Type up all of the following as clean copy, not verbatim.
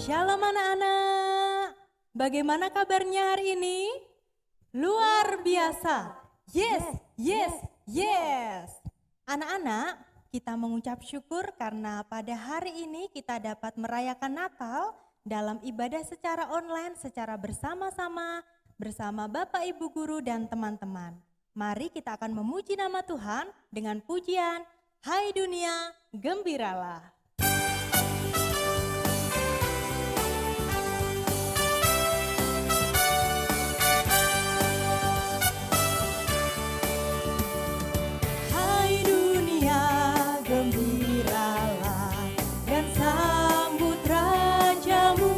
Shalom anak-anak, bagaimana kabarnya hari ini? Luar biasa, yes, yes, yes. Anak-anak, kita mengucap syukur karena pada hari ini kita dapat merayakan Natal dalam ibadah secara online, secara bersama-sama, bersama Bapak Ibu Guru dan teman-teman. Mari kita akan memuji nama Tuhan dengan pujian, Hai dunia, gembiralah. Gembiralah dan sambut rajamu,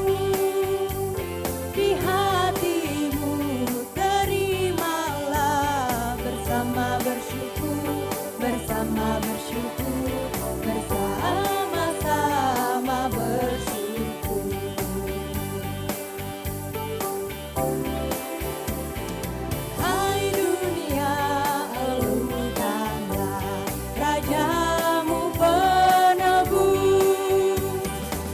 di hatimu terimalah bersama bersyukur, bersama bersyukur, bersama-sama bersyukur. Hai dunia, elukanlah Rajamu penebus.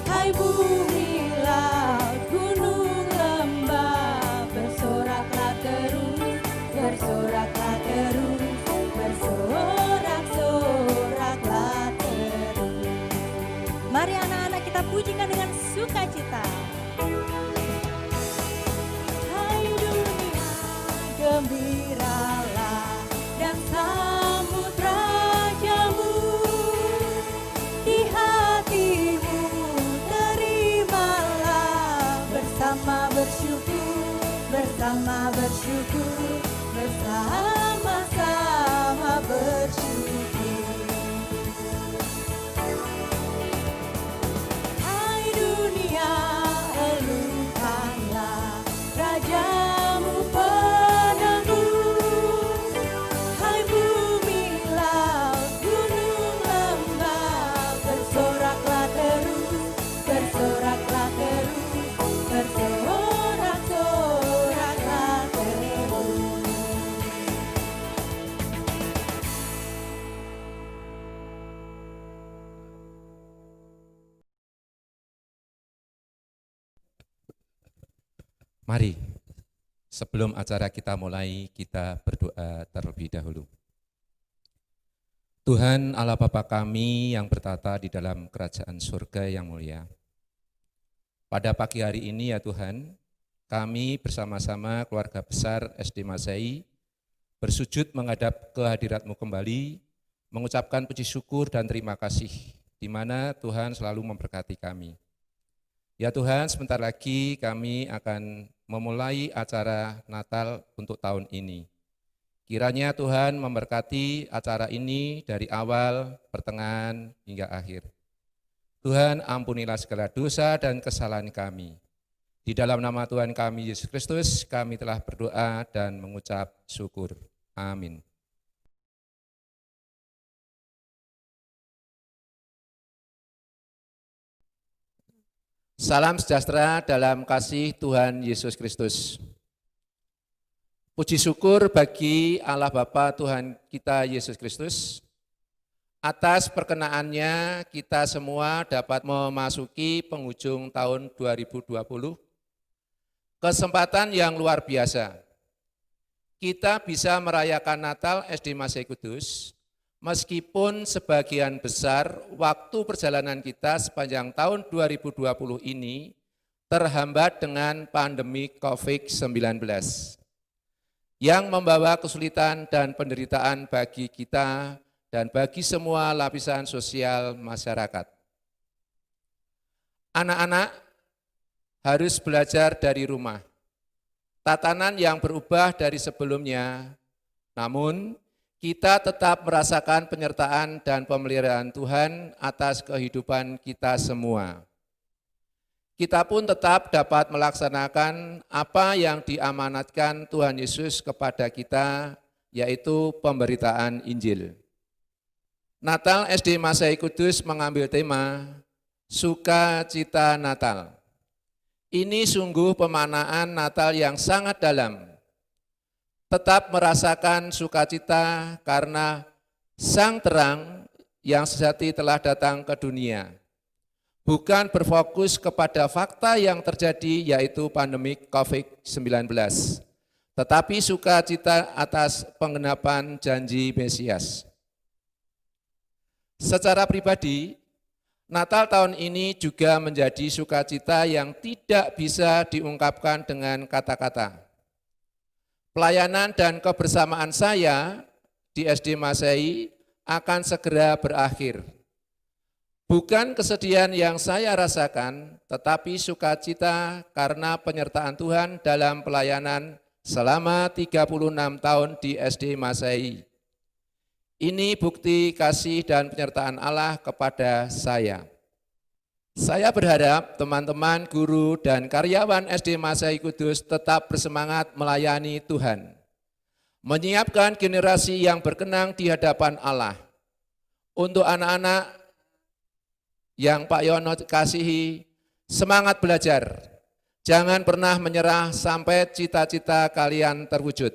Hai bumi, laut, gunung, lembah, bersoraklah terus, bersoraklah terus, bersorak-soraklah terus. Mari anak-anak kita pujikan dengan sukacita. Hai dunia, gembiralah dan sambut rajamu, di hatimu terimalah bersama bersyukur, bersama bersyukur, bersama-sama bersyukur. Hai dunia, elukanlah Rajamu penebus. Hai bumi, laut, gunung, lembah, bersoraklah terus, bersoraklah terus, bersorak-soraklah terus. Mari, sebelum acara kita mulai, kita berdoa terlebih dahulu. Tuhan Allah Bapa kami yang bertata di dalam kerajaan surga yang mulia. Pada pagi hari ini ya Tuhan, kami bersama-sama keluarga besar SD Masai bersujud menghadap kehadirat-Mu kembali, mengucapkan puji syukur dan terima kasih, di mana Tuhan selalu memberkati kami. Ya Tuhan, sebentar lagi kami akan memulai acara Natal untuk tahun ini. Kiranya Tuhan memberkati acara ini dari awal, pertengahan, hingga akhir. Tuhan ampunilah segala dosa dan kesalahan kami. Di dalam nama Tuhan kami Yesus Kristus, kami telah berdoa dan mengucap syukur. Amin. Salam sejahtera dalam kasih Tuhan Yesus Kristus. Puji syukur bagi Allah Bapa Tuhan kita Yesus Kristus. Atas perkenaannya kita semua dapat memasuki penghujung tahun 2020. Kesempatan yang luar biasa. Kita bisa merayakan Natal SD Masai Kudus, meskipun sebagian besar waktu perjalanan kita sepanjang tahun 2020 ini terhambat dengan pandemi COVID-19 yang membawa kesulitan dan penderitaan bagi kita dan bagi semua lapisan sosial masyarakat. Anak-anak harus belajar dari rumah. Tatanan yang berubah dari sebelumnya Namun, kita tetap merasakan penyertaan dan pemeliharaan Tuhan atas kehidupan kita semua. Kita pun tetap dapat melaksanakan apa yang diamanatkan Tuhan Yesus kepada kita, yaitu pemberitaan Injil. Natal SD Masehi Kudus mengambil tema Sukacita Natal. Ini sungguh pemaknaan Natal yang sangat dalam. Tetap merasakan sukacita karena Sang Terang yang sejati telah datang ke dunia. Bukan berfokus kepada fakta yang terjadi yaitu pandemi COVID-19, tetapi sukacita atas penggenapan janji Mesias. Secara pribadi, Natal tahun ini juga menjadi sukacita yang tidak bisa diungkapkan dengan kata-kata. Pelayanan dan kebersamaan saya di SD Masehi akan segera berakhir. Bukan kesedihan yang saya rasakan, tetapi sukacita karena penyertaan Tuhan dalam pelayanan selama 36 tahun di SD Masehi. Ini bukti kasih dan penyertaan Allah kepada saya. Saya berharap teman-teman, guru, dan karyawan SD Masehi Kudus tetap bersemangat melayani Tuhan, menyiapkan generasi yang berkenang di hadapan Allah. Untuk anak-anak yang Pak Yono kasihi, semangat belajar. Jangan pernah menyerah sampai cita-cita kalian terwujud.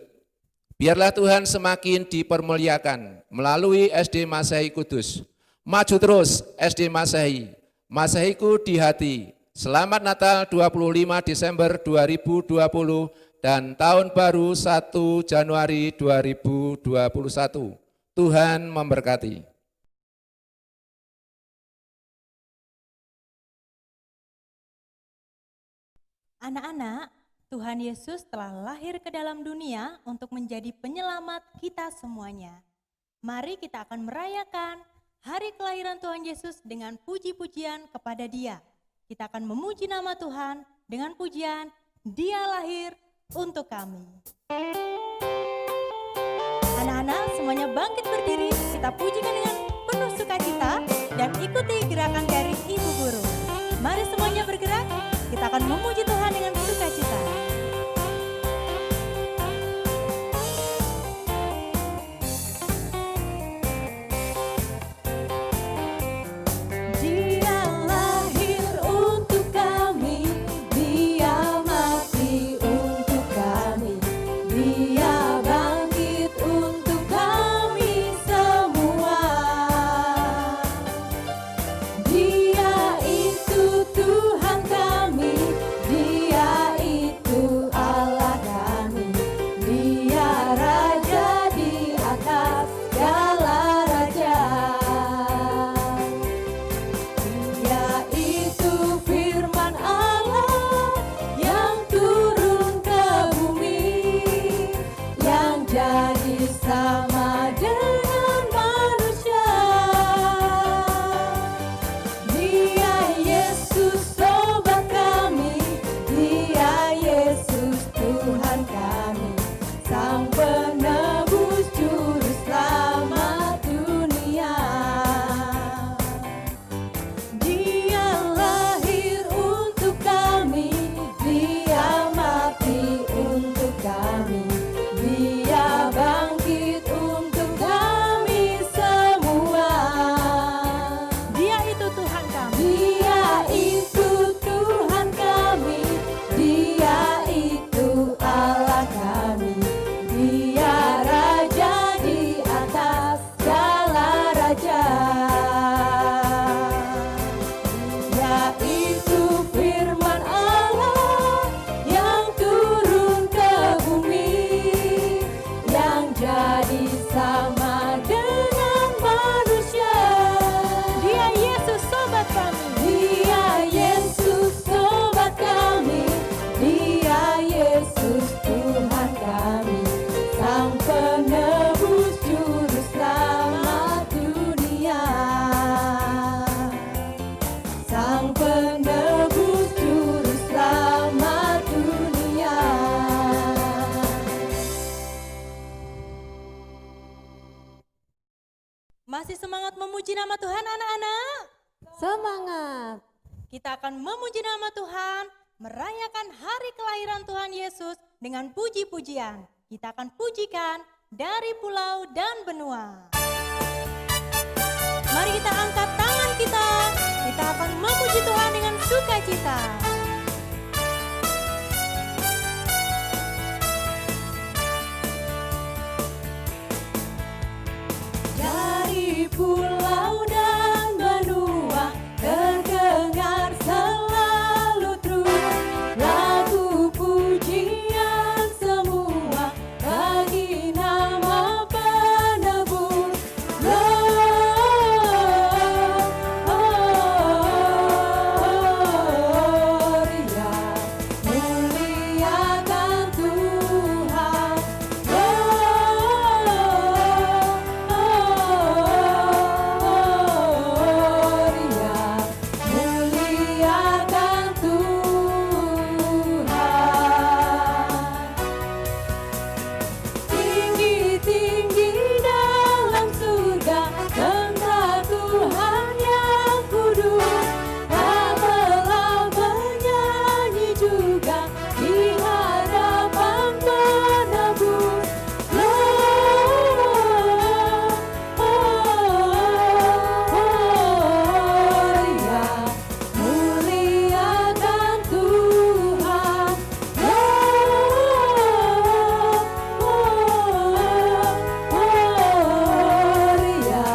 Biarlah Tuhan semakin dipermuliakan melalui SD Masehi Kudus. Maju terus SD Masehi, Masehiku di hati. Selamat Natal 25 Desember 2020 dan Tahun Baru 1 Januari 2021. Tuhan memberkati. Anak-anak, Tuhan Yesus telah lahir ke dalam dunia untuk menjadi penyelamat kita semuanya. Mari kita akan merayakan hari kelahiran Tuhan Yesus dengan puji-pujian kepada Dia. Kita akan memuji nama Tuhan dengan pujian, Dia lahir untuk kami. Anak-anak semuanya bangkit berdiri, kita pujikan dengan penuh sukacita dan ikuti gerakan dari Ibu Guru. Mari semuanya bergerak, kita akan memuji Tuhan dengan sukacita. Dia lahir untuk kami, Dia mati untuk kami, Dia bangkit untuk kami semua. Dia itu Tuhan kami, Dia itu Allah kami, Dia Raja di atas segala raja. Dia itu firman Allah yang turun ke bumi, Masih semangat memuji nama Tuhan anak-anak? Semangat. Kita akan memuji nama Tuhan, merayakan hari kelahiran Tuhan Yesus dengan puji-pujian. Kita akan pujikan dari pulau dan benua. Mari kita angkat tangan kita akan memuji Tuhan dengan sukacita. Dari pulau dan benua terdengar selalu terus lagu pujian semua bagi nama penebus. Gloria, muliakan Tuhan. Tinggi-tinggi dalam surga, tentara Tuhan yang kudus, tak telah bernyanyi juga di hadapan penebus. Gloria, muliakan Tuhan. Gloria,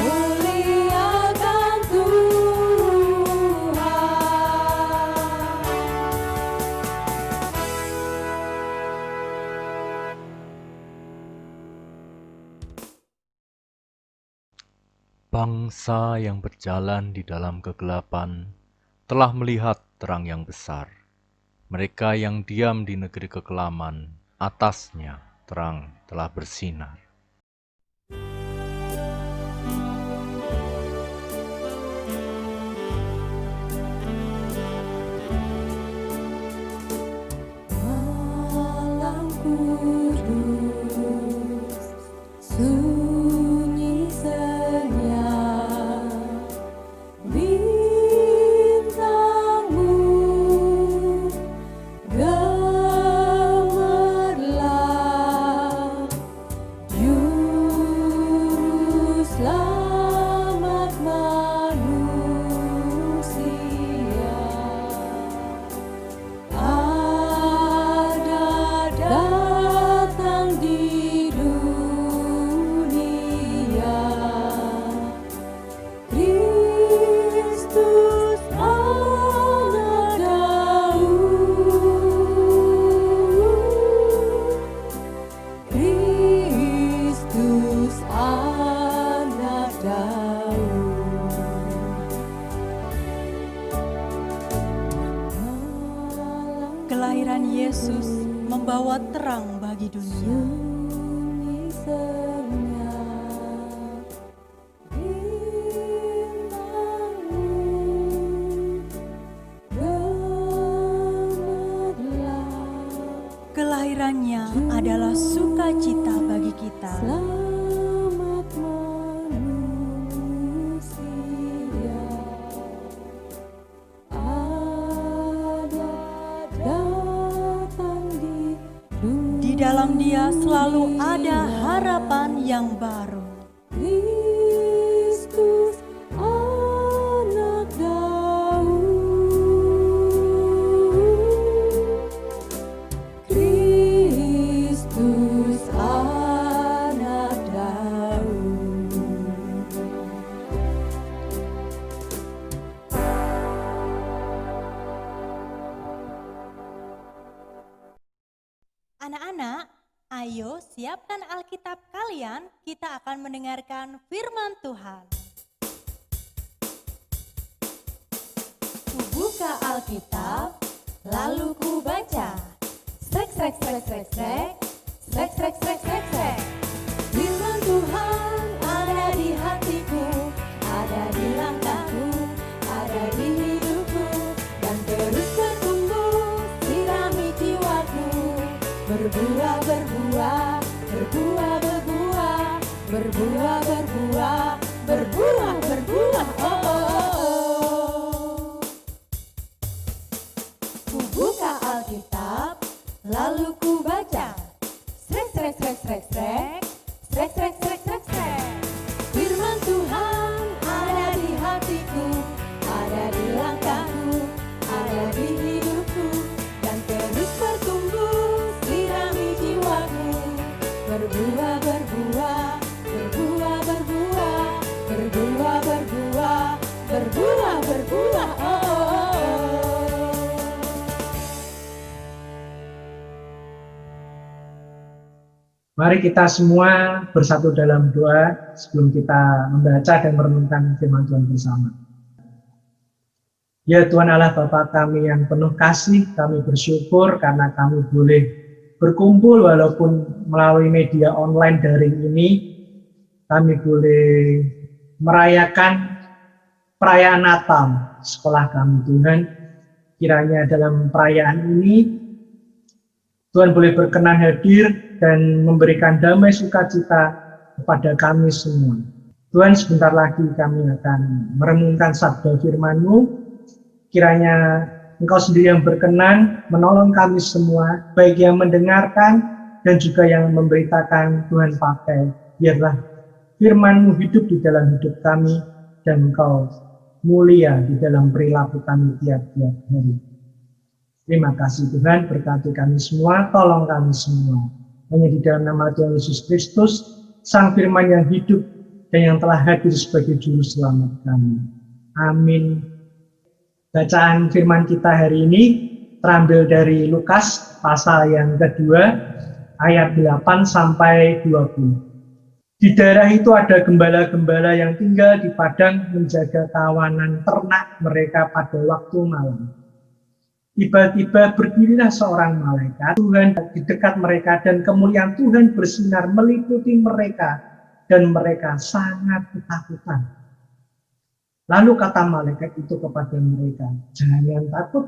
muliakan Tuhan. Bangsa yang berjalan di dalam kegelapan telah melihat terang yang besar. Mereka yang diam di negeri kekelaman, atasnya terang telah bersinar. Malam kudus, sunyi senyap, bintangmu gemerlap, juru selamat manusia. Ada datang di dunia, Kristus anak Daud, Kristus anak Daud. Kelahiran Yesus membawa terang bagi dunia. Kelahirannya adalah sukacita bagi kita. Selamat manusia. Di dalam Dia selalu ada harapan yang baru. Kristus anak Daud, Kristus anak Daud. Anak-anak, ayo siapkan Alkitab kalian, kita akan mendengarkan firman Tuhan. Ku buka Alkitab, lalu ku baca. Srek, srek, srek, srek, srek, srek, srek, srek, srek, srek. Firman Tuhan ada di hatiku, ada di langkahku, ada di hidupku, dan terus bertumbuh, sirami jiwaku. Berbuah, berbuah, berbuah, berbuah, berbuah, berbuah, berbuah, berbuah. Oh, oh, oh, oh. Ku buka Alkitab, lalu ku baca. Srek, srek, srek, srek, srek, srek, srek, srek, srek, srek. Firman Tuhan ada di hatiku, ada di langkahku, ada di hidupku, dan terus bertumbuh sirami jiwaku. Berbuah, berbuah, berbuah, berbuah, berbuah, berbuah, berbuah, berbuah. Oh, oh, oh. Mari kita semua bersatu dalam doa sebelum kita membaca dan merenungkan firman Tuhan bersama. Ya Tuhan Allah Bapa kami yang penuh kasih, kami bersyukur karena kami boleh berkumpul walaupun melalui media online daring ini. Kami boleh merayakan perayaan Natal sekolah kami Tuhan. Kiranya dalam perayaan ini Tuhan boleh berkenan hadir dan memberikan damai sukacita kepada kami semua. Tuhan, sebentar lagi kami akan merenungkan sabda firman-Mu. Kiranya Engkau sendiri yang berkenan menolong kami semua, baik yang mendengarkan dan juga yang memberitakan. Tuhan pakai. Biarlah firman-Mu hidup di dalam hidup kami dan Engkau mulia di dalam perilaku kami tiap-tiap hari. Terima kasih Tuhan, berkati kami semua, tolong kami semua. Hanya di dalam nama Tuhan Yesus Kristus, Sang Firman yang hidup dan yang telah hadir sebagai Juru Selamat kami. Amin. Bacaan firman kita hari ini terambil dari Lukas pasal yang kedua, ayat 8 sampai 20. Di daerah itu ada gembala-gembala yang tinggal di padang menjaga kawanan ternak mereka pada waktu malam. Tiba-tiba berdirilah seorang malaikat Tuhan di dekat mereka dan kemuliaan Tuhan bersinar meliputi mereka dan mereka sangat ketakutan. Lalu kata malaikat itu kepada mereka, jangan takut,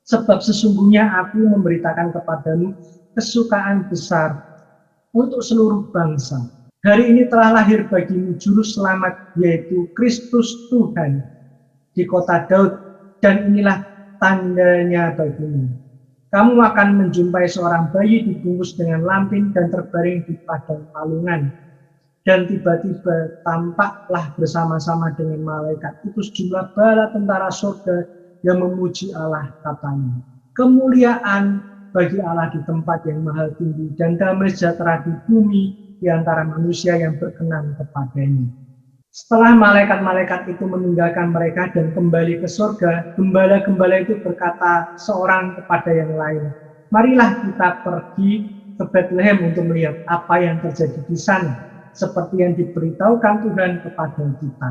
sebab sesungguhnya aku memberitakan kepadamu kesukaan besar untuk seluruh bangsa. Hari ini telah lahir bagimu juru selamat, yaitu Kristus Tuhan di kota Daud, dan inilah tandanya bagimu. Kamu akan menjumpai seorang bayi dibungkus dengan lampin dan terbaring di padang palungan. Dan tiba-tiba tampaklah bersama-sama dengan malaikat itu sejumlah bala tentara surga yang memuji Allah, katanya, kemuliaan bagi Allah di tempat yang maha tinggi dan damai sejahtera di bumi di antara manusia yang berkenan kepadanya. Setelah malaikat-malaikat itu meninggalkan mereka dan kembali ke surga, gembala-gembala itu berkata seorang kepada yang lain, marilah kita pergi ke Bethlehem untuk melihat apa yang terjadi di sana, seperti yang diberitahukan Tuhan kepada kita.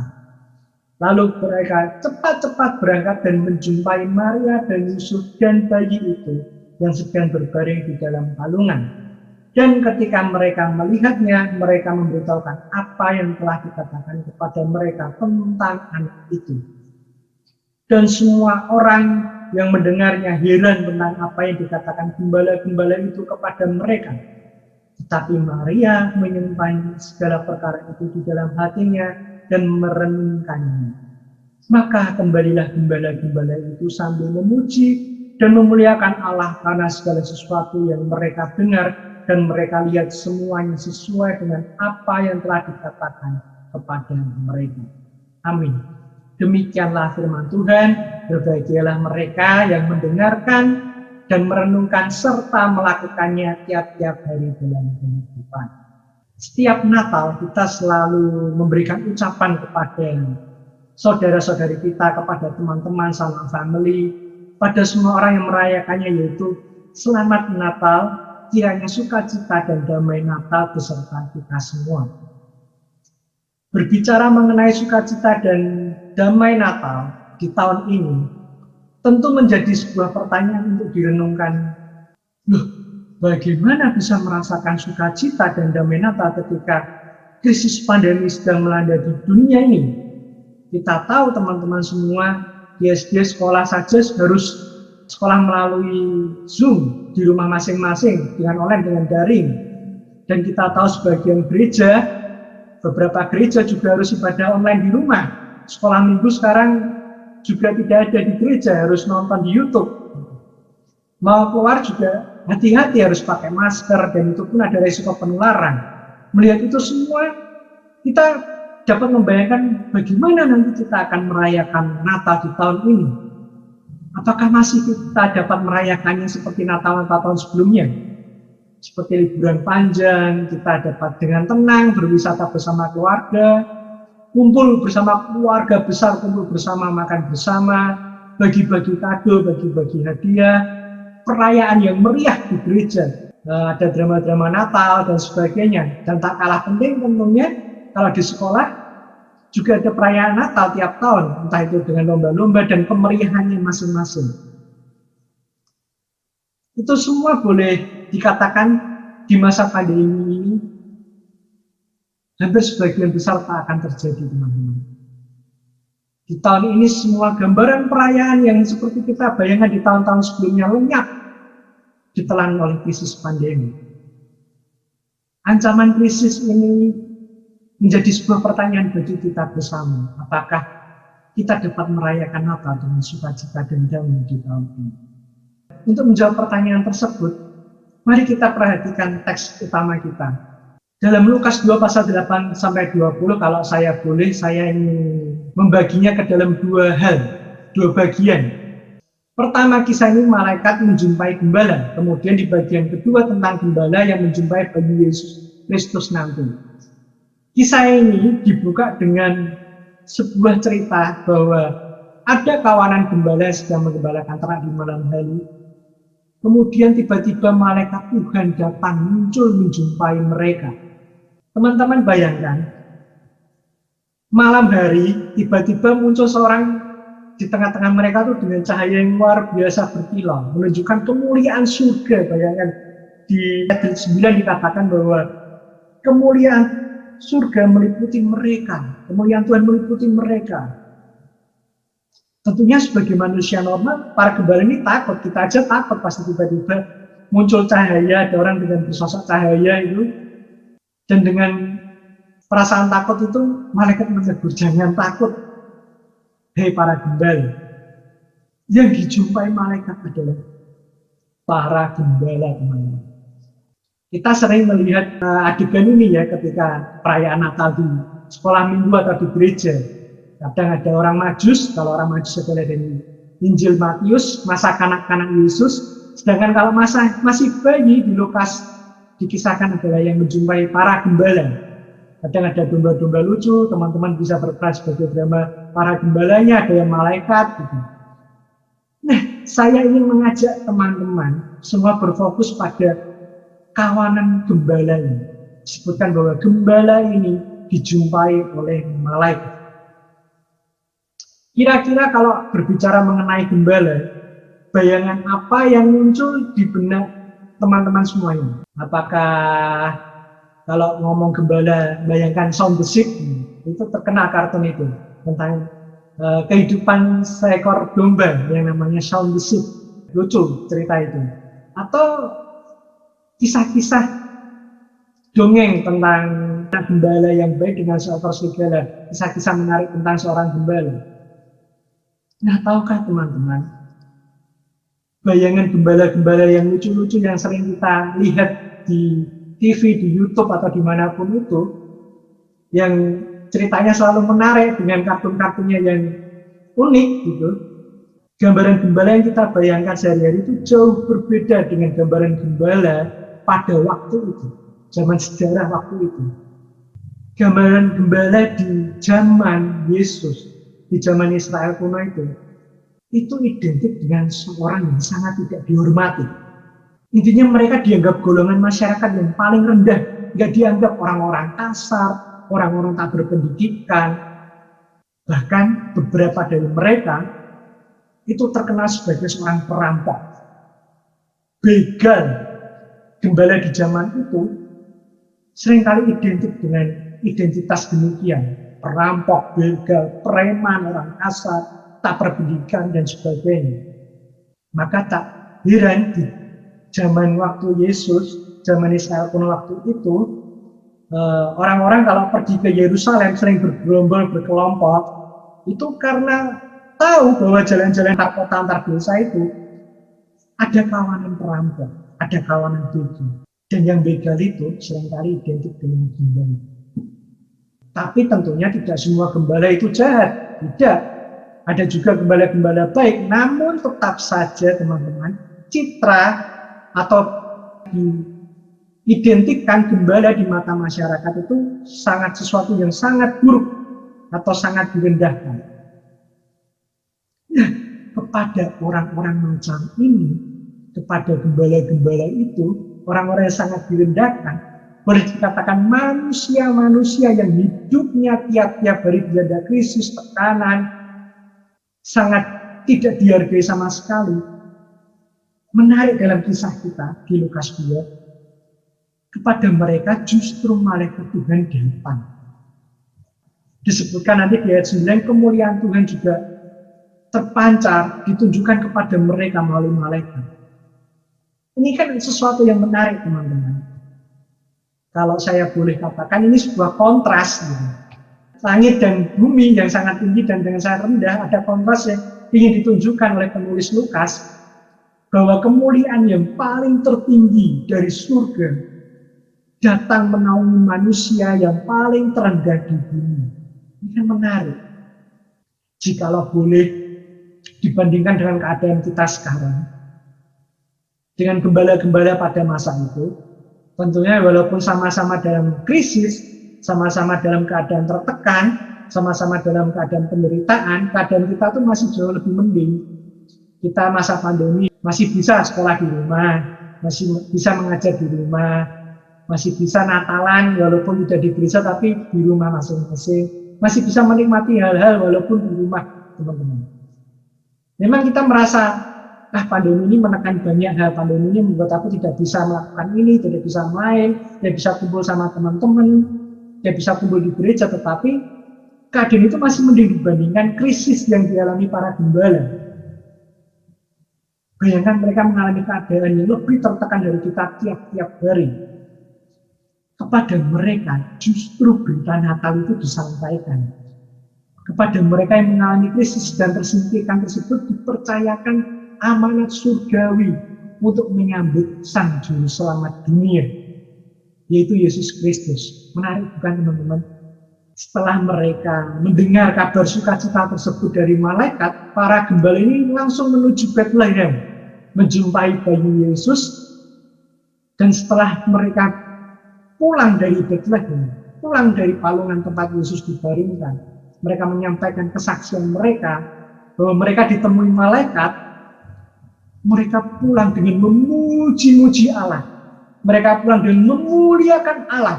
Lalu mereka cepat-cepat berangkat dan menjumpai Maria dan Yusuf dan bayi itu yang sedang berbaring di dalam palungan. Dan ketika mereka melihatnya, mereka memberitahukan apa yang telah dikatakan kepada mereka tentang anak itu. Dan semua orang yang mendengarnya heran tentang apa yang dikatakan gembala-gembala itu kepada mereka. Tetapi Maria menyimpan segala perkara itu di dalam hatinya dan merenungkannya. Maka kembalilah gembala-gembala itu sambil memuji dan memuliakan Allah karena segala sesuatu yang mereka dengar dan mereka lihat semuanya sesuai dengan apa yang telah dikatakan kepada mereka. Amin. Demikianlah firman Tuhan. Berbahagialah mereka yang mendengarkan dan merenungkan serta melakukannya tiap-tiap hari dalam kehidupan. Setiap Natal kita selalu memberikan ucapan kepada saudara-saudari kita, kepada teman-teman, sama family, pada semua orang yang merayakannya, yaitu selamat Natal, kiranya sukacita dan damai Natal beserta kita semua. Berbicara mengenai sukacita dan damai Natal di tahun ini, tentu menjadi sebuah pertanyaan untuk direnungkan. Loh, bagaimana bisa merasakan sukacita dan damai Natal ketika krisis pandemi sedang melanda di dunia ini? Kita tahu teman-teman semua, di SD sekolah saja harus sekolah melalui Zoom di rumah masing-masing dengan online, dengan daring. Dan kita tahu sebagian gereja beberapa gereja juga harus ibadah online di rumah. Sekolah minggu sekarang juga tidak ada di gereja, harus nonton di YouTube. Mau keluar juga hati-hati, harus pakai masker, dan itu pun ada risiko penularan. Melihat itu semua, kita dapat membayangkan bagaimana nanti kita akan merayakan Natal di tahun ini. Apakah masih kita dapat merayakannya seperti Natal-Natal tahun sebelumnya? Seperti liburan panjang, kita dapat dengan tenang berwisata bersama keluarga, kumpul bersama keluarga besar, kumpul bersama, makan bersama, bagi-bagi kado, bagi-bagi hadiah, perayaan yang meriah di gereja. Ada drama-drama Natal dan sebagainya. Dan tak kalah penting tentunya, kalau di sekolah juga ada perayaan Natal tiap tahun, entah itu dengan lomba-lomba dan kemeriahannya masing-masing. Itu semua boleh dikatakan di masa pandemi ini hampir sebagian besar tak akan terjadi, teman-teman. Di tahun ini semua gambaran perayaan yang seperti kita bayangkan di tahun-tahun sebelumnya lenyap, ditelan oleh krisis pandemi. Ancaman krisis ini menjadi sebuah pertanyaan bagi kita bersama. Apakah kita dapat merayakan Natal dengan sukacita dan damai di tahun ini? Untuk menjawab pertanyaan tersebut, mari kita perhatikan teks utama kita. Dalam Lukas 2 pasal 8 sampai 20, kalau saya boleh, saya ingin membaginya ke dalam dua hal, dua bagian. Pertama, kisah ini malaikat menjumpai gembala. Kemudian di bagian kedua tentang gembala yang menjumpai bayi Yesus Kristus nanti. Kisah ini dibuka dengan sebuah cerita bahwa ada kawanan gembala yang sedang menggembalakan ternak di malam hari. Kemudian tiba-tiba malaikat Tuhan datang muncul menjumpai mereka. Teman-teman bayangkan, malam hari tiba-tiba muncul seorang di tengah-tengah mereka tuh dengan cahaya yang luar biasa berkilau, menunjukkan kemuliaan surga. Bayangkan di ayat 9 dikatakan bahwa kemuliaan surga meliputi mereka, kemuliaan Tuhan meliputi mereka. Tentunya sebagai manusia normal, para gembala ini takut, kita aja takut pasti tiba-tiba muncul cahaya, ada orang dengan bersosok cahaya itu, dan dengan perasaan takut itu, malaikat menegur, jangan takut, hei para gembala. Yang dijumpai malaikat adalah para gembala, teman-teman. Kita sering melihat adegan ini ya ketika perayaan Natal di sekolah minggu atau di gereja. Kadang ada orang Majus, kalau orang Majus adalah dari Injil Matius, masa kanak-kanak Yesus. Sedangkan kalau masih bayi di Lukas dikisahkan adalah yang menjumpai para gembala. Kadang ada domba-domba lucu, teman-teman bisa berperan sebagai drama para gembalanya, ada yang malaikat gitu. Nah, saya ingin mengajak teman-teman semua berfokus pada kawanan gembala ini. Disebutkan bahwa gembala ini dijumpai oleh malaikat. Kira-kira kalau berbicara mengenai gembala, bayangan apa yang muncul di benak teman-teman semuanya? Apakah kalau ngomong gembala, bayangkan Shaun the Sheep, itu terkenal kartun itu, tentang kehidupan seekor domba yang namanya Shaun the Sheep. Lucu cerita itu. Atau kisah-kisah dongeng tentang gembala yang baik dengan seekor serigala, kisah-kisah menarik tentang seorang gembala. Nah, tahukah teman-teman, bayangan gembala-gembala yang lucu-lucu yang sering kita lihat di TV, di YouTube atau dimanapun itu, yang ceritanya selalu menarik dengan kartun-kartunnya yang unik gitu. Gambaran gembala yang kita bayangkan sehari-hari itu jauh berbeda dengan gambaran gembala pada waktu itu, zaman sejarah waktu itu. Gambaran gembala di zaman Yesus, di zaman Israel kuno itu identik dengan seorang yang sangat tidak dihormati. Intinya mereka dianggap golongan masyarakat yang paling rendah, nggak dianggap orang-orang kasar, orang-orang tak berpendidikan. Bahkan beberapa dari mereka itu terkenal sebagai seorang perampok, begal. Gembala di zaman itu seringkali identik dengan identitas demikian. Perampok, begal, preman, orang kasar, tak berpendidikan, dan sebagainya. Maka tak heran di zaman waktu Yesus, zaman Israel kuno waktu itu, Orang-orang kalau pergi ke Yerusalem sering bergerombol, berkelompok, itu karena tahu bahwa jalan-jalan antar kota, antar desa itu ada kawanan perampok, ada kawanan begal. Dan yang begal itu seringkali identik dengan gembala. Tapi tentunya tidak semua gembala itu jahat, tidak. Ada juga gembala-gembala baik, namun tetap saja teman-teman, citra atau diidentikan gembala di mata masyarakat itu sangat sesuatu yang sangat buruk atau sangat direndahkan. Nah, kepada orang-orang macam ini, kepada gembala-gembala itu, orang-orang yang sangat direndahkan, boleh dikatakan manusia-manusia yang hidupnya tiap-tiap hari dilanda krisis, tekanan, sangat tidak dihargai sama sekali. Menarik dalam kisah kita di Lukas 2, kepada mereka justru malaikat Tuhan datang. Disebutkan nanti di ayat 9, kemuliaan Tuhan juga terpancar, ditunjukkan kepada mereka melalui malaikat. Ini kan sesuatu yang menarik teman-teman. Kalau saya boleh katakan ini sebuah kontras gitu. Langit dan bumi yang sangat tinggi dan dengan sangat rendah, ada kontras yang ingin ditunjukkan oleh penulis Lukas, bahwa kemuliaan yang paling tertinggi dari surga datang menaungi manusia yang paling terendah di bumi. Ini kan menarik. Jikalau boleh dibandingkan dengan keadaan kita sekarang, dengan gembala-gembala pada masa itu, tentunya walaupun sama-sama dalam krisis, sama-sama dalam keadaan tertekan, sama-sama dalam keadaan penderitaan, keadaan kita tuh masih jauh lebih mending. Kita masa pandemi masih bisa sekolah di rumah, masih bisa mengajar di rumah, masih bisa Natalan walaupun tidak di gereja tapi di rumah masing-masing, masih bisa menikmati hal-hal walaupun di rumah, teman-teman. Memang kita merasa, pandemi ini menekan banyak hal, pandemi ini membuat aku tidak bisa melakukan ini, tidak bisa main, tidak bisa kumpul sama teman-teman, tidak bisa kumpul di gereja, tetapi keadaan itu masih mending dibandingkan krisis yang dialami para gembala. Bayangkan mereka mengalami keadaan yang lebih tertekan dari kita tiap-tiap hari. Kepada mereka justru berita Natal itu disampaikan. Kepada mereka yang mengalami krisis dan tersingkirkan tersebut dipercayakan amanat surgawi untuk menyambut Sang Juru Selamat dunia, yaitu Yesus Kristus. Menarik bukan teman-teman? Setelah mereka mendengar kabar sukacita tersebut dari malaikat, para gembala ini langsung menuju Bethlehem, menjumpai bayi Yesus. Dan setelah mereka pulang dari Bethlehem, pulang dari palungan tempat Yesus dibaringkan, mereka menyampaikan kesaksian mereka bahwa mereka ditemui malaikat. Mereka pulang dengan memuji-muji Allah. Mereka pulang dengan memuliakan Allah.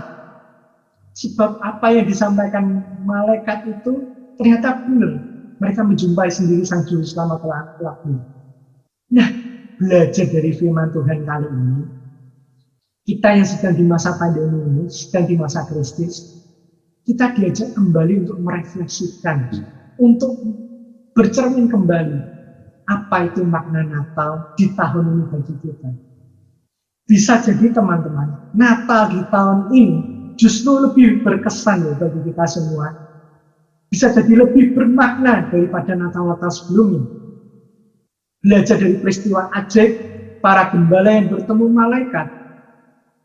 Sebab apa yang disampaikan malaikat itu ternyata benar. Mereka menjumpai sendiri Sang Juru Selamat kelak. Nah, belajar dari firman Tuhan kali ini, kita yang sedang di masa pandemi ini, sedang di masa krisis, kita diajak kembali untuk merefleksikan, untuk bercermin kembali apa itu makna Natal di tahun ini bagi kita. Bisa jadi teman-teman, Natal di tahun ini justru lebih berkesan ya bagi kita semua. Bisa jadi lebih bermakna daripada Natal-Natal sebelumnya. Belajar dari peristiwa ajaib para gembala yang bertemu malaikat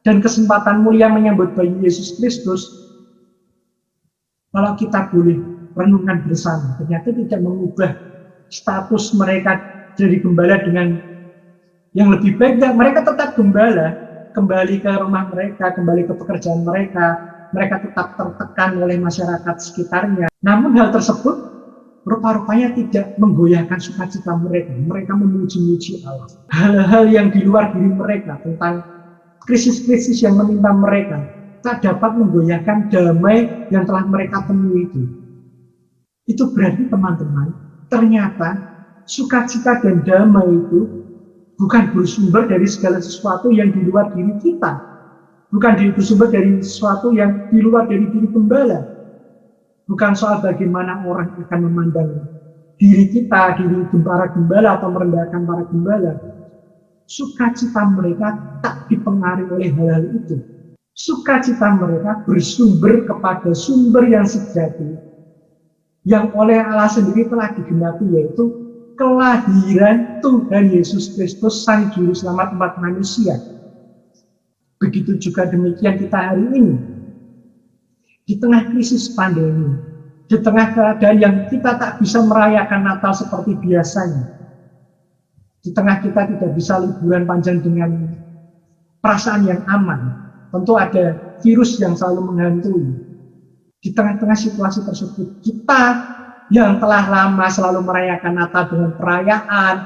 dan kesempatan mulia menyambut bayi Yesus Kristus. Kalau kita boleh renungkan bersama, ternyata tidak mengubah status mereka dari gembala dengan yang lebih baik. Mereka tetap gembala, kembali ke rumah mereka, kembali ke pekerjaan mereka. Mereka tetap tertekan oleh masyarakat sekitarnya. Namun hal tersebut rupa-rupanya tidak menggoyahkan sukacita mereka. Mereka memuji-muji Allah. Hal-hal yang di luar diri mereka tentang krisis-krisis yang menimpa mereka tak dapat menggoyahkan damai yang telah mereka temui itu. Itu berarti teman-teman, ternyata sukacita dan damai itu bukan bersumber dari segala sesuatu yang di luar diri kita. Bukan bersumber dari sesuatu yang di luar dari diri gembala. Bukan soal bagaimana orang akan memandang diri kita, diri para gembala atau merendahkan para gembala. Sukacita mereka tak dipengaruhi oleh hal-hal itu. Sukacita mereka bersumber kepada sumber yang sejati, yang oleh Allah sendiri telah digenapi, yaitu kelahiran Tuhan Yesus Kristus, Sang Juru Selamat umat manusia. Begitu juga demikian kita hari ini. Di tengah krisis pandemi, di tengah keadaan yang kita tak bisa merayakan Natal seperti biasanya, di tengah kita tidak bisa liburan panjang dengan perasaan yang aman, tentu ada virus yang selalu menghantui. Di tengah-tengah situasi tersebut, kita yang telah lama selalu merayakan Natal dengan perayaan,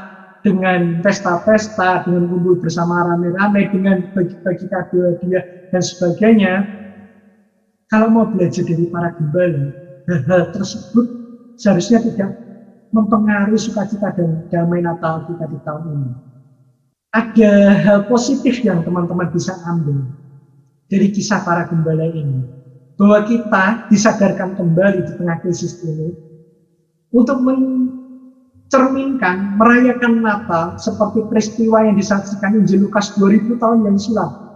dengan pesta-pesta, dengan kumpul bersama rame-rame, dengan bagi-bagi kado-hadiah dan sebagainya, kalau mau belajar dari para gembala, hal-hal tersebut seharusnya tidak mempengaruhi sukacita dan damai Natal kita di tahun ini. Ada hal positif yang teman-teman bisa ambil dari kisah para gembala ini, bahwa kita disadarkan kembali di tengah krisis ini untuk mencerminkan, merayakan Natal seperti peristiwa yang disaksikan Injil Lukas 2000 tahun yang silam.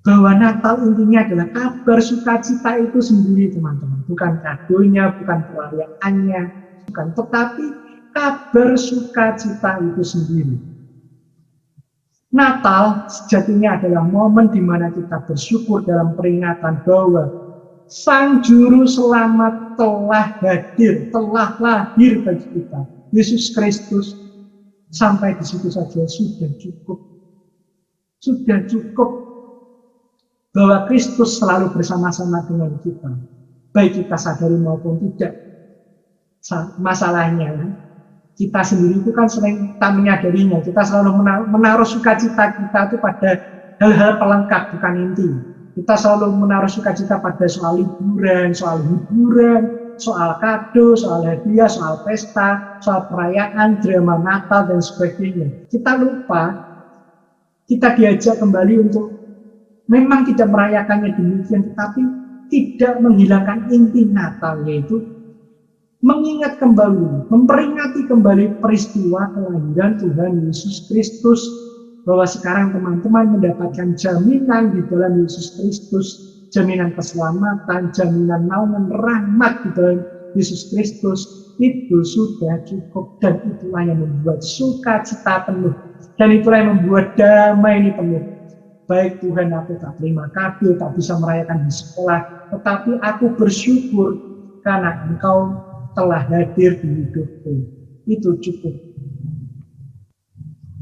Bahwa Natal intinya adalah kabar sukacita itu sendiri, teman-teman. Bukan kadonya, bukan perayaannya, bukan, tetapi kabar sukacita itu sendiri. Natal sejatinya adalah momen di mana kita bersyukur dalam peringatan bahwa Sang Juru Selamat telah hadir, telah lahir bagi kita. Yesus Kristus, sampai di situ saja sudah cukup. Sudah cukup bahwa Kristus selalu bersama-sama dengan kita, baik kita sadari maupun tidak. Masalahnya, kita sendiri itu kan sering tak menyadarinya. Kita selalu menaruh sukacita kita itu pada hal-hal pelengkap, bukan inti. Kita selalu menaruh sukacita pada soal liburan, soal hiburan, soal kado, soal hadiah, soal pesta, soal perayaan, drama Natal, dan sebagainya. Kita lupa, kita diajak kembali untuk memang tidak merayakannya demikian, tetapi tidak menghilangkan inti Natal, yaitu mengingat kembali, memperingati kembali peristiwa kelahiran Tuhan Yesus Kristus, bahwa sekarang teman-teman mendapatkan jaminan di dalam Yesus Kristus, jaminan keselamatan, jaminan naungan rahmat di dalam Yesus Kristus. Itu sudah cukup, dan itulah yang membuat sukacita penuh, dan itulah yang membuat damai ini penuh. Baik Tuhan, aku tak terima kado, tak bisa merayakan di sekolah, tetapi aku bersyukur karena Engkau telah hadir di hidupku. Itu cukup.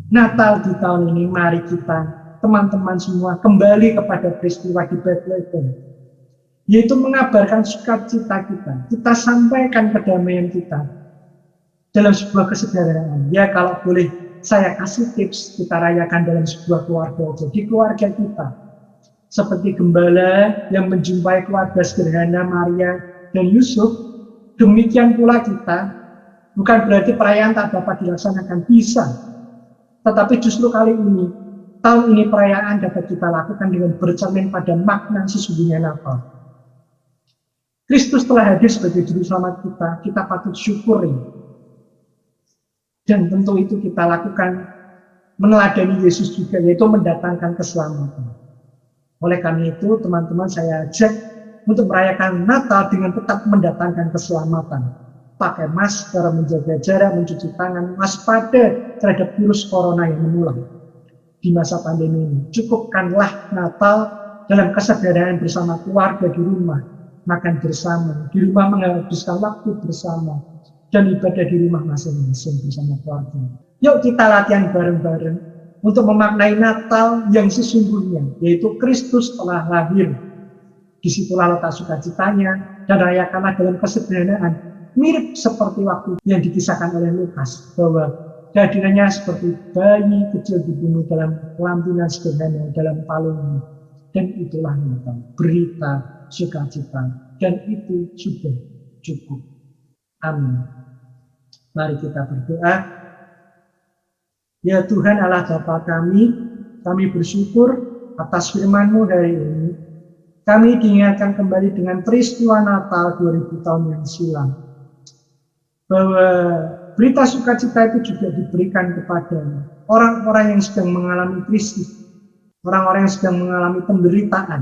Natal di tahun ini, mari kita, teman-teman semua, kembali kepada peristiwa di Bethlehem, yaitu mengabarkan sukacita kita. Kita sampaikan kedamaian kita dalam sebuah kesederhanaan. Ya, kalau boleh saya kasih tips, kita rayakan dalam sebuah keluarga aja, di keluarga kita. Seperti gembala yang menjumpai keluarga sederhana Maria dan Yusuf, demikian pula kita. Bukan berarti perayaan tak dapat dilaksanakan, bisa. Tetapi justru kali ini, tahun ini perayaan dapat kita lakukan dengan bercermin pada makna sesungguhnya Natal. Kristus telah hadir sebagai juru selamat kita patut syukuri. Dan tentu itu kita lakukan meneladani Yesus juga, yaitu mendatangkan keselamatan. Oleh karena itu, teman-teman, saya ajak untuk merayakan Natal dengan tetap mendatangkan keselamatan. Pakai masker, menjaga jarak, mencuci tangan, waspada terhadap virus corona yang menular di masa pandemi ini. Cukupkanlah Natal dalam kesederhanaan bersama keluarga di rumah, makan bersama, di rumah menghabiskan waktu bersama, dan ibadah di rumah masing-masing bersama keluarga. Yuk kita latihan bareng-bareng untuk memaknai Natal yang sesungguhnya, yaitu Kristus telah lahir. Disitulah letak sukacitanya, dan rayakanlah dalam kesederhanaan, mirip seperti waktu yang dikisahkan oleh Lukas, bahwa kehadirannya seperti bayi kecil dibunuh dalam lampinan sederhana, dalam palung. Dan itulah Natal, berita sukacita, dan itu sudah cukup. Amin. Mari kita berdoa. Ya Tuhan Allah Bapa kami bersyukur atas firman-Mu hari ini. Kami diingatkan kembali dengan peristiwa Natal 2000 tahun yang silam, bahwa berita sukacita itu juga diberikan kepada orang-orang yang sedang mengalami krisis, orang-orang yang sedang mengalami penderitaan,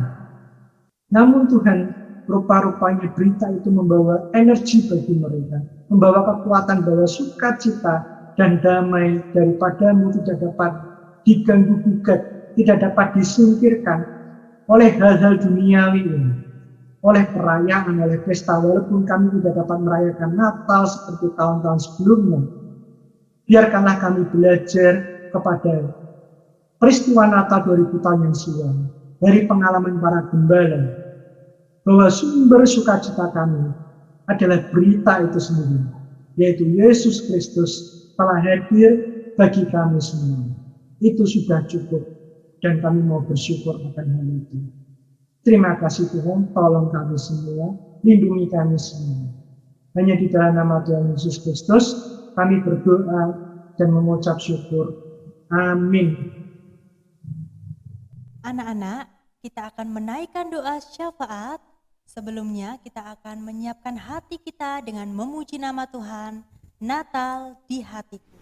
Namun Tuhan, rupa-rupanya berita itu membawa energi bagi mereka, membawa kekuatan bahwa sukacita dan damai daripadamu tidak dapat diganggu-gugat, tidak dapat disingkirkan oleh hal-hal duniawi ini, oleh perayaan, oleh pesta. Walaupun kami tidak dapat merayakan Natal seperti tahun-tahun sebelumnya, biarkanlah kami belajar kepada peristiwa Natal 2000 tahun yang silam dari pengalaman para gembala, bahwa sumber sukacita kami adalah berita itu sendiri, yaitu Yesus Kristus telah hadir bagi kami semua. Itu sudah cukup dan kami mau bersyukur akan hal itu. Terima kasih Tuhan, tolong kami semua, lindungi kami semua. Hanya di dalam nama Tuhan Yesus Kristus kami berdoa dan mengucap syukur. Amin. Anak-anak, kita akan menaikkan doa syafaat. Sebelumnya kita akan menyiapkan hati kita dengan memuji nama Tuhan. Natal di hatiku.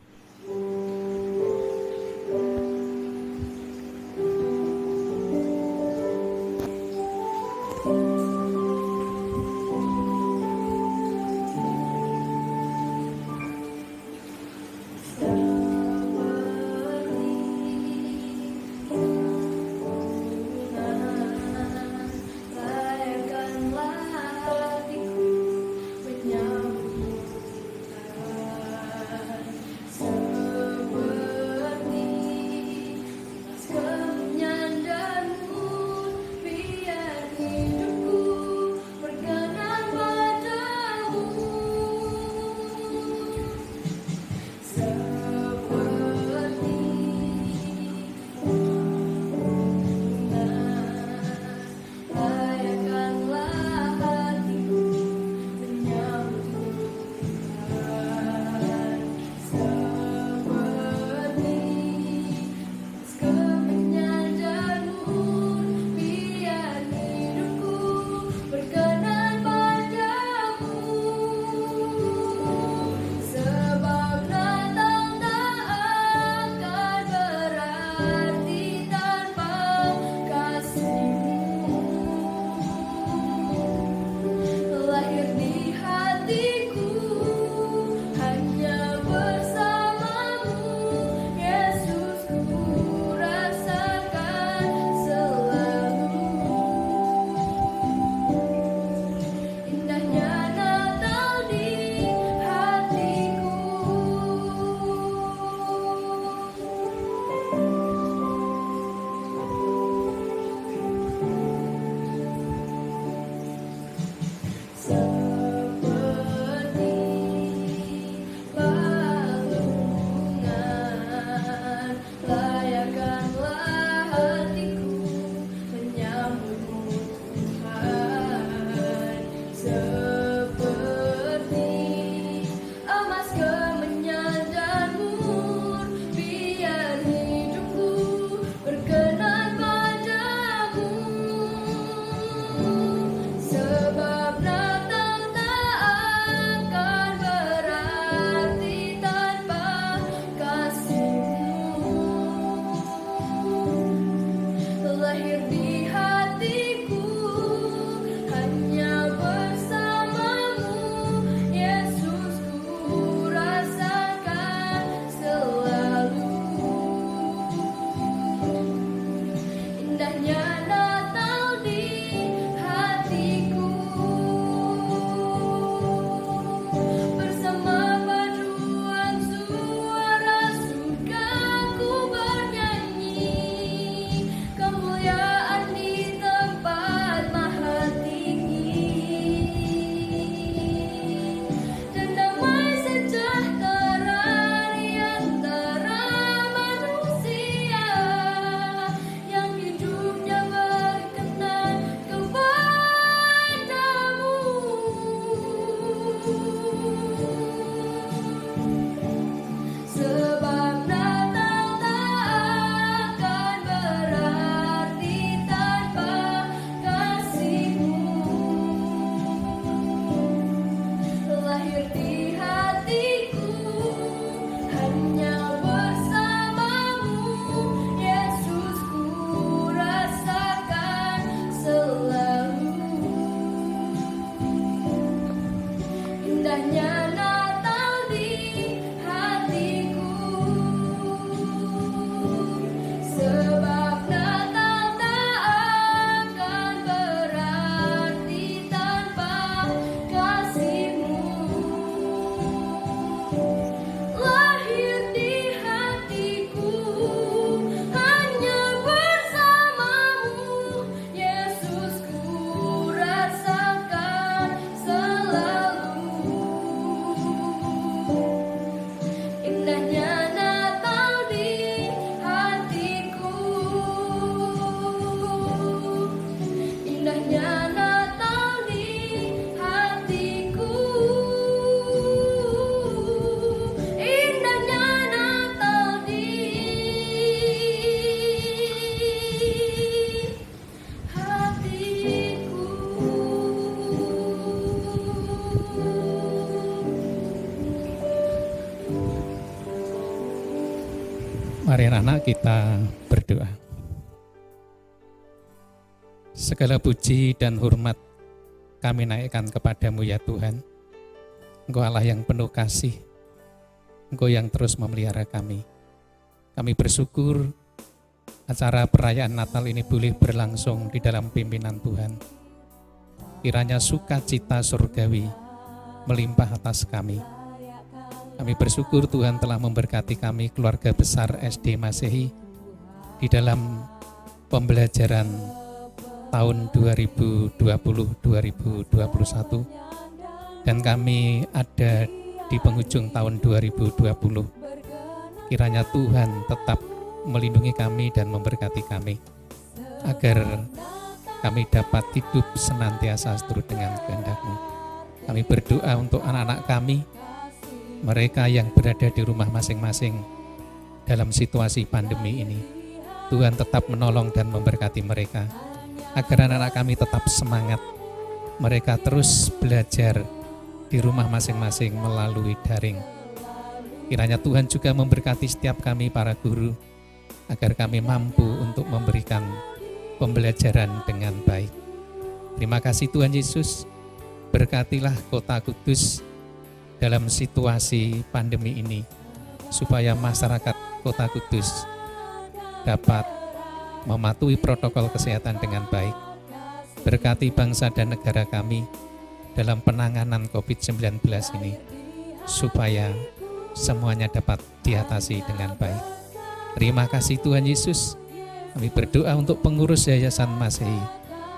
Semua Mari anak kita berdoa. Segala puji dan hormat kami naikkan kepadamu ya Tuhan. Engkau Allah yang penuh kasih, Engkau yang terus memelihara kami. Kami bersyukur acara perayaan Natal ini boleh berlangsung di dalam pimpinan Tuhan. Kiranya sukacita surgawi melimpah atas kami. Kami bersyukur Tuhan telah memberkati kami keluarga besar SD Masehi di dalam pembelajaran tahun 2020-2021 dan kami ada di penghujung tahun 2020. Kiranya Tuhan tetap melindungi kami dan memberkati kami agar kami dapat hidup senantiasa seturut dengan kehendak-Mu. Kami berdoa untuk anak-anak kami, mereka yang berada di rumah masing-masing dalam situasi pandemi ini. Tuhan tetap menolong dan memberkati mereka, agar anak-anak kami tetap semangat. Mereka terus belajar di rumah masing-masing melalui daring. Kiranya Tuhan juga memberkati setiap kami para guru, agar kami mampu untuk memberikan pembelajaran dengan baik. Terima kasih Tuhan Yesus, berkatilah Kota Kudus dalam situasi pandemi ini, supaya masyarakat Kota Kudus dapat mematuhi protokol kesehatan dengan baik. Berkati bangsa dan negara kami dalam penanganan COVID-19 ini, supaya semuanya dapat diatasi dengan baik. Terima kasih Tuhan Yesus. Kami berdoa untuk pengurus Yayasan Masehi.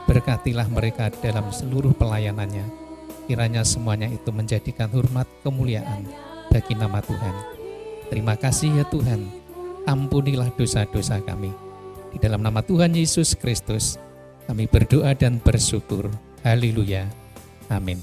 Berkatilah mereka dalam seluruh pelayanannya. Kiranya semuanya itu menjadikan hormat kemuliaan bagi nama Tuhan. Terima kasih ya Tuhan. Ampunilah dosa-dosa kami. Di dalam nama Tuhan Yesus Kristus, kami berdoa dan bersyukur. Haleluya. Amin.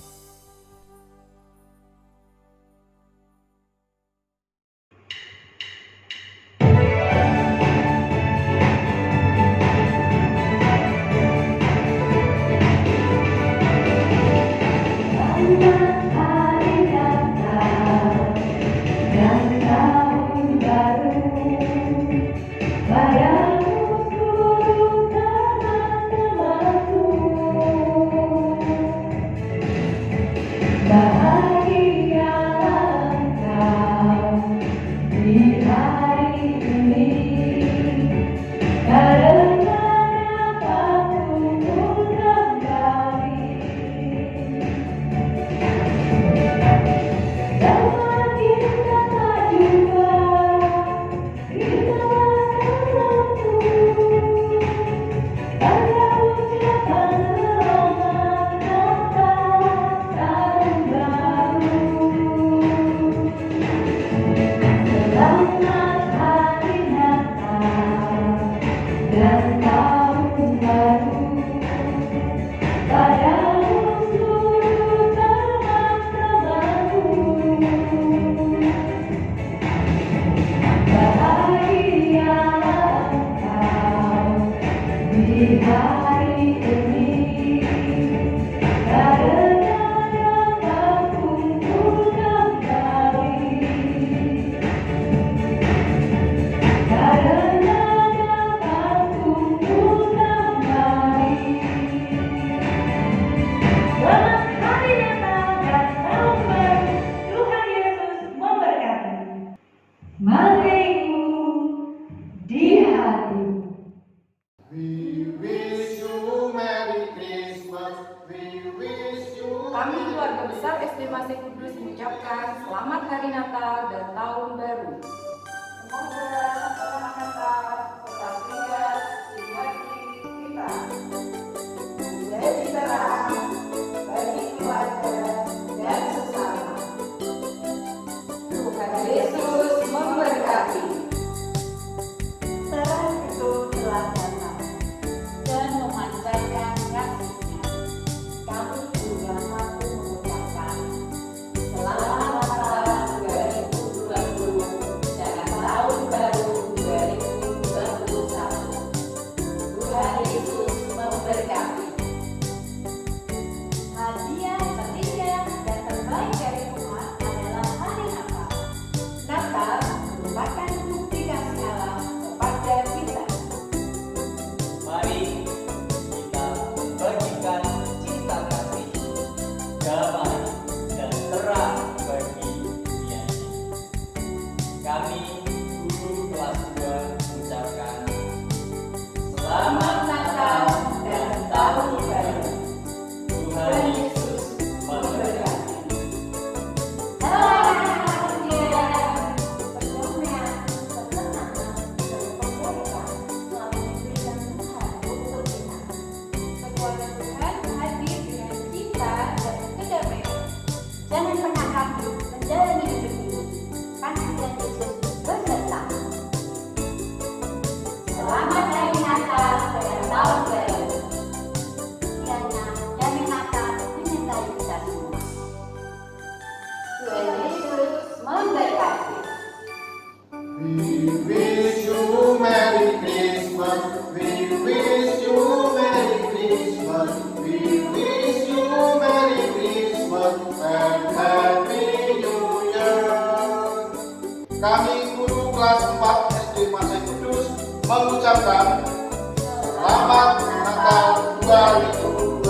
Kami keluarga besar SD Masehi Kudus mengucapkan Selamat Hari Natal dan Tahun Baru. Semoga Selamat Natal tetap ingat di hati kita. Menjadi terang bagi keluarga dan sesama. Tuhan Yesus memberkati. Terang itu telah datang dan memancarkan kasih-Nya. Kami juga mampu mengucapkan Selamat Natal 2020 dan Tahun Baru Tuhan hadir dengan cinta dan kedamaian. Jangan pernah ragu menjalani hidup ini. Kasih Yesus beserta. Selamat Hari Natal dan Tahun Baru. Kiranya damai Natal menyertai kita semua. Tuhan Yesus memberkati. We wish you Merry Christmas. We wish you Merry Christmas. We wish you Merry Christmas and Happy New Year. Kami guru kelas 4 SD Masai Kudus mengucapkan Selamat Natal 2020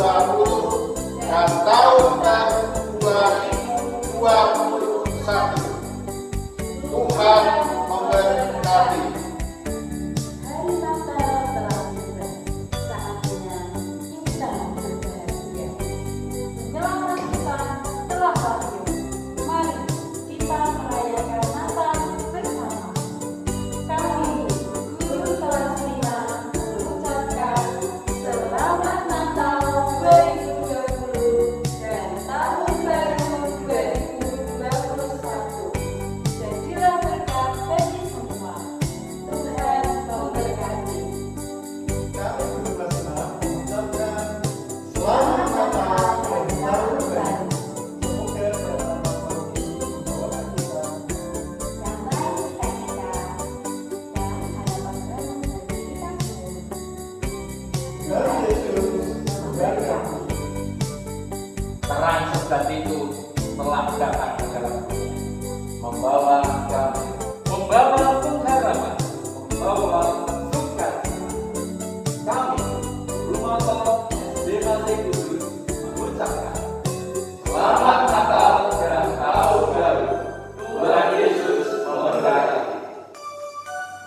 dan Tahun Baru 2021. Tuhan memberkati. Hari Natal telah tiba. Saatnya kita berbahagia. Menjelang Natal telah berakhir. Mari kita merayakan Natal bersama. Kami guru kelas 5 mengucapkan Selamat Natal 2020 dan Tahun Baru 2021. Jadilah berkat bagi semua. Tuhan memberkati. Kami bersama mengucapkan Selamat Natal dan Tahun Baru. Semoga dalam Natal ini membawa kita Yang baik kita dan harapan baru bagi kita semua. dan Yesus memberkati. Terang sejati itu telah datang ke dalam dunia, membawa damai, membawa pengharapan, membawa sukacita. Kami, Rumah Tolong SD Masai Kudus, mengucapkan Selamat Natal dan Tahun Baru. Tuhan Yesus memberkati.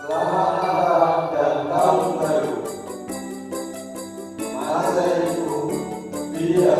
Selamat Natal dan Tahun Baru. Masa itu dia